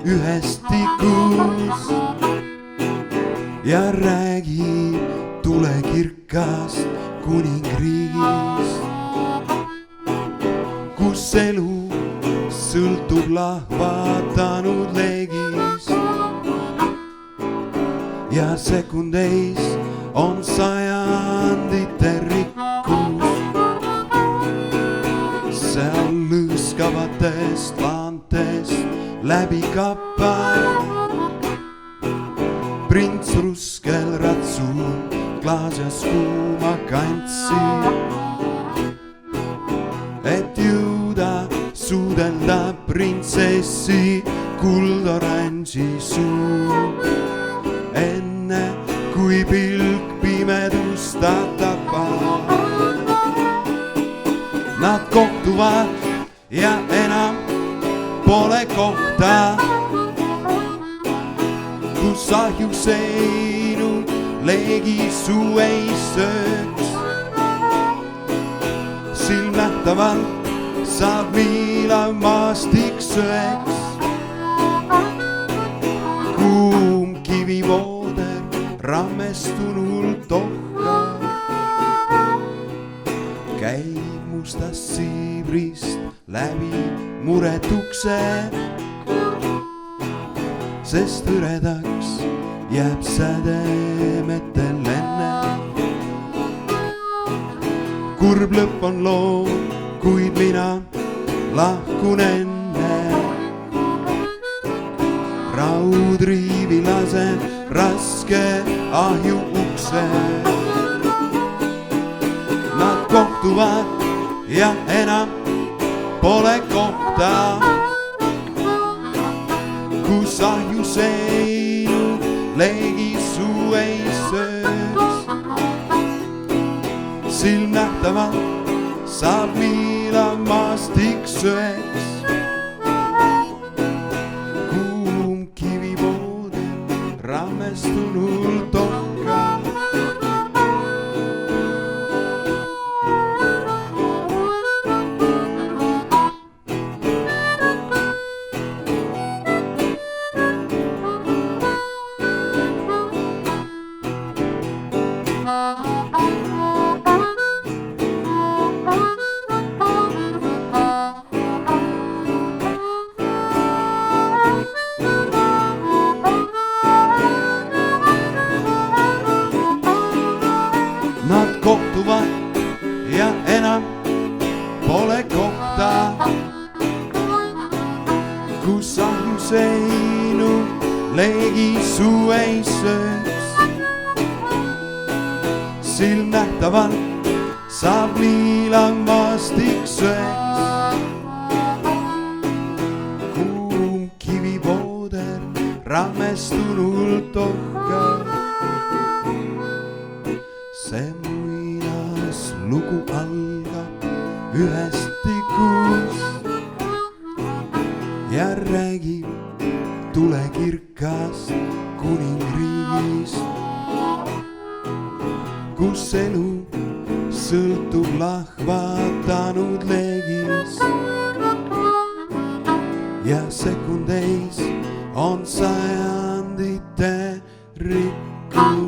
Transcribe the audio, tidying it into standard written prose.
ühest tikust ja räägib tulekirkast kuningriigist, kus elu sõltub lahvatanud leegist ja sekundeis on sajandite rikkus. Seal lõõskavatest laantest läbi kapa prints ruskel ratsul klaasjas kuuma kantsi, et jõuda suudelda printsessi kuldoranži suu. Enne kui pilk pimedust tapab, nad kohtuvad ja enam pole kohta, kus ahju seinu leegi suu ei sööks. Silmnähtavalt saab miilav maastik söeks, kuum kivivooder rammestunult ohkab, käib mustast siibrist läbi muretukse, sest hõredaks jääb sädemetel enne. Kurb lõpp on loo, kuid mina lahkun enne. Raudriivi lasen raske ahju ukse. Nad kohtuvad ja enam pole kohta, kus ahju seinu leegi suu ei sööks. Silmnähtavalt saab miilav maastik söeks, kuum kivivooder rammestunult ohkab. Nad kohtuvad ja enam pole kohta, kus ahju seinu leegi suu ei sööks. Silmnähtavalt saab miilav maastik söeks, kuum kivivooder rammestunult ohkab. See muinaslugu algab ühest tikust ja räägib tulekirkast kuningriigist, kus elu sõltub lahvatanud leegist ja sekundeis on sajandite rikkus.